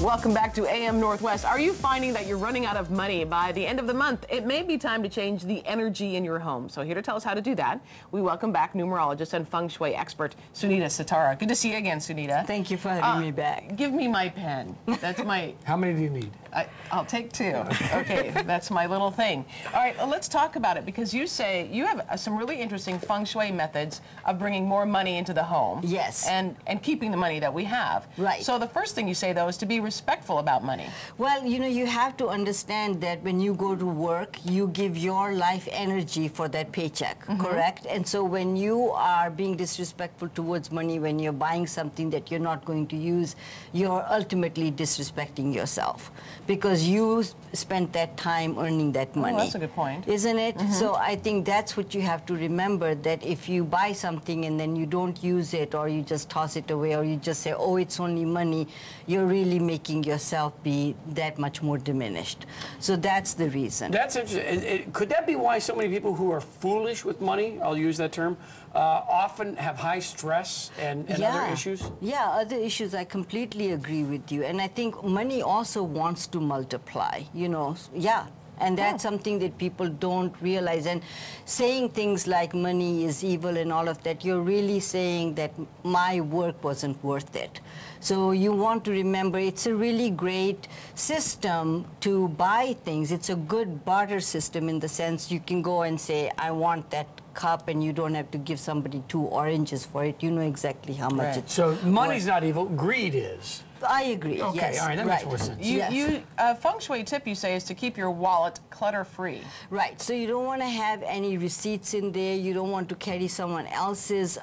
Welcome back to AM Northwest. Are you finding that you're running out of money by the end of the month? It may be time to change the energy in your home. So here to tell us how to do that, we welcome back numerologist and Feng Shui expert, Sunita Sitara. Good to see you again, Sunita. Thank you for having me back. Give me my pen. That's my... How many do you need? I'll take 2. Okay, that's my little thing. All right, let's talk about it, because you say you have some really interesting Feng Shui methods of bringing more money into the home. Yes. And keeping the money that we have. Right. So the first thing you say, though, is to be respectful about money. Well, you know, you have to understand that when you go to work, you give your life energy for that paycheck, correct? And so when you are being disrespectful towards money, when you're buying something that you're not going to use, you're ultimately disrespecting yourself, because you spent that time earning that money. Oh, that's a good point. Isn't it? So I think that's what you have to remember, that if you buy something and then you don't use it, or you just toss it away, or you just say, oh, it's only money, you're really making yourself be that much more diminished. So that's the reason. That's interesting. Could that be why so many people who are foolish with money, I'll use that term, often have high stress and other issues? Yeah, other issues. I completely agree with you. And I think money also wants to multiply, you know. Yeah. And that's something that people don't realize. And saying things like money is evil and all of that, you're really saying that my work wasn't worth it. So you want to remember, it's a really great system to buy things. It's a good barter system in the sense you can go and say, I want that cup, and you don't have to give somebody 2 oranges for it. You know exactly how much it's So money's not evil, greed is. I agree. Okay, yes. all right, that makes more sense. Feng Shui tip you say is to keep your wallet clutter-free. Right, so you don't want to have any receipts in there. You don't want to carry someone else's,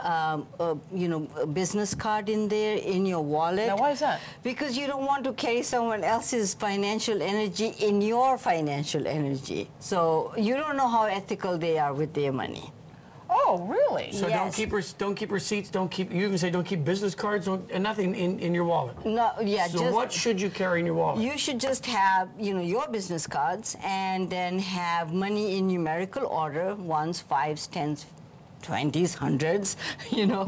you know, business card in there in your wallet. Now, why is that? Because you don't want to carry someone else's financial energy in your financial energy. So you don't know how ethical they are with their money. Oh, really? So Yes. don't keep receipts, don't keep, you even say don't keep business cards, and nothing in your wallet. No, yeah. So what should you carry in your wallet? You should just have, you know, your business cards, and then have money in numerical order, 1s, 5s, 10s, 20s, 100s, you know,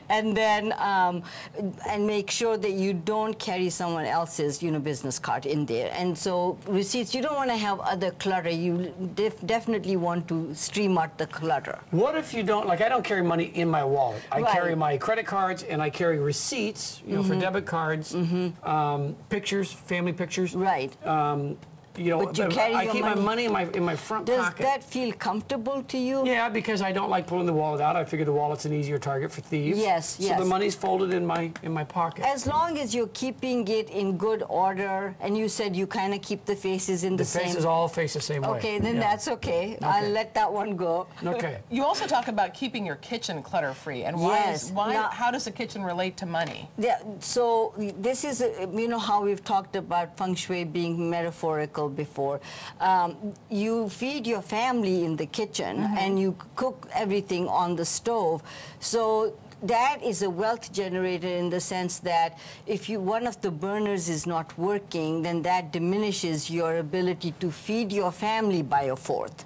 and then and make sure that you don't carry someone else's, you know, business card in there. And so receipts, you don't want to have other clutter. You definitely want to stream out the clutter. What if you don't, like I don't carry money in my wallet. I Right. carry my credit cards, and I carry receipts, you know, for debit cards, pictures, family pictures. Right. You know, But you carry I your keep my money money in my front Does pocket. that feel comfortable to you? Yeah, because I don't like pulling the wallet out. I figure the wallet's an easier target for thieves. Yes, so yes. the money's folded in my pocket. As long as you're keeping it in good order, and you said you kind of keep the faces in the same... The faces all face the same way. Okay, then Yeah. that's okay. I'll let that one go. Okay. You also talk about keeping your kitchen clutter-free. And why? Yes. Now, how does the kitchen relate to money? Yeah, so this is, you know how we've talked about Feng Shui being metaphorical before. You feed your family in the kitchen, and you cook everything on the stove. So that is a wealth generator in the sense that if one of the burners is not working, then that diminishes your ability to feed your family by a 4th.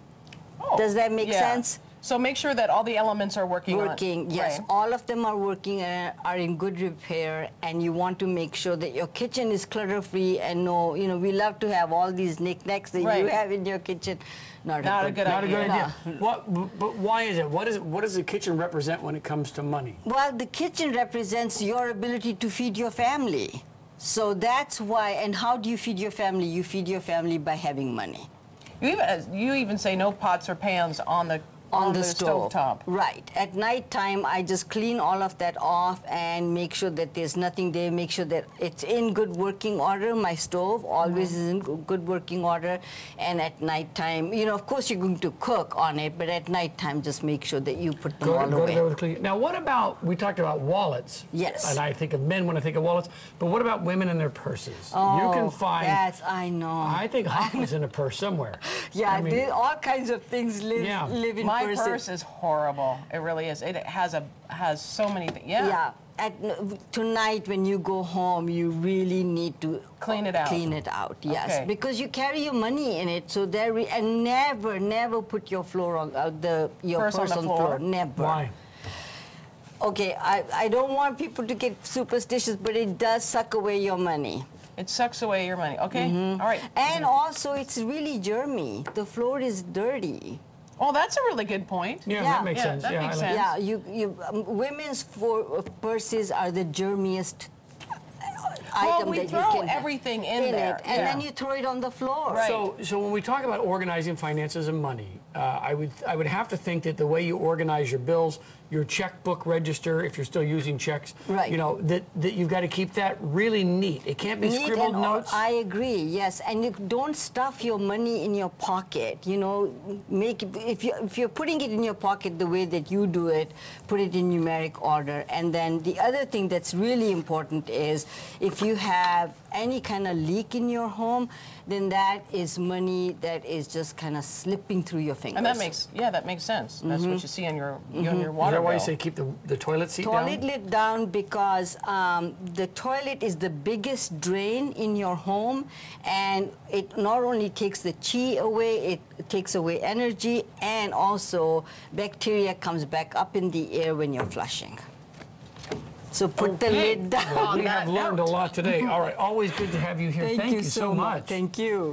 Oh, Does that make yeah. sense? So make sure that all the elements are working. Yes. Right. All of them are working and are in good repair, and you want to make sure that your kitchen is clutter-free and no, you know, we love to have all these knickknacks that you have in your kitchen. Not a good idea. But why is it? What does the kitchen represent when it comes to money? Well, the kitchen represents your ability to feed your family. So that's why, and how do you feed your family? You feed your family by having money. You even say no pots or pans on the stovetop. Right. At night time, I just clean all of that off and make sure that there's nothing there, make sure that it's in good working order. My stove always is in good working order. And at night time, you know, of course you're going to cook on it, but at night time, just make sure that you put them all away. Now, what about, we talked about wallets. Yes. And I think of men when I think of wallets, but what about women and their purses? Oh, you can find... I know. I think Hoffa's in a purse somewhere. Yeah, I mean, all kinds of things live in My purse is horrible. It really is. It has so many things. Yeah. Tonight when you go home, you really need to clean it out. Clean it out, yes, okay. Because you carry your money in it. So and never put your floor on your purse on the floor. Never. Why? okay, I don't want people to get superstitious, but it does suck away your money. It sucks away your money. Okay, all right. And also, it's really germy. The floor is dirty. Oh, that's a really good point. Yeah, that makes sense. That makes sense. Yeah, women's purses are the germiest item we that throw you can everything in there. and then you throw it on the floor. Right. So when we talk about organizing finances and money, I would have to think that the way you organize your bills, your checkbook register, if you're still using checks, right. you know, that you've got to keep that really neat. It can't be Neat scribbled and notes. I agree, yes. And you don't stuff your money in your pocket. You know, if you're putting it in your pocket the way that you do it, put it in numeric order. And then the other thing that's really important is if you have any kind of leak in your home, then that is money that is just kind of slipping through your fingers. And that makes sense. That's what you see on your water Is that why you bill. say keep the toilet seat down? Toilet lid down because the toilet is the biggest drain in your home, and it not only takes the chi away, it takes away energy, and also bacteria comes back up in the air when you're flushing. So put the lid down. Well, we have learned a lot today. All right, always good to have you here. Thank you so much. Thank you.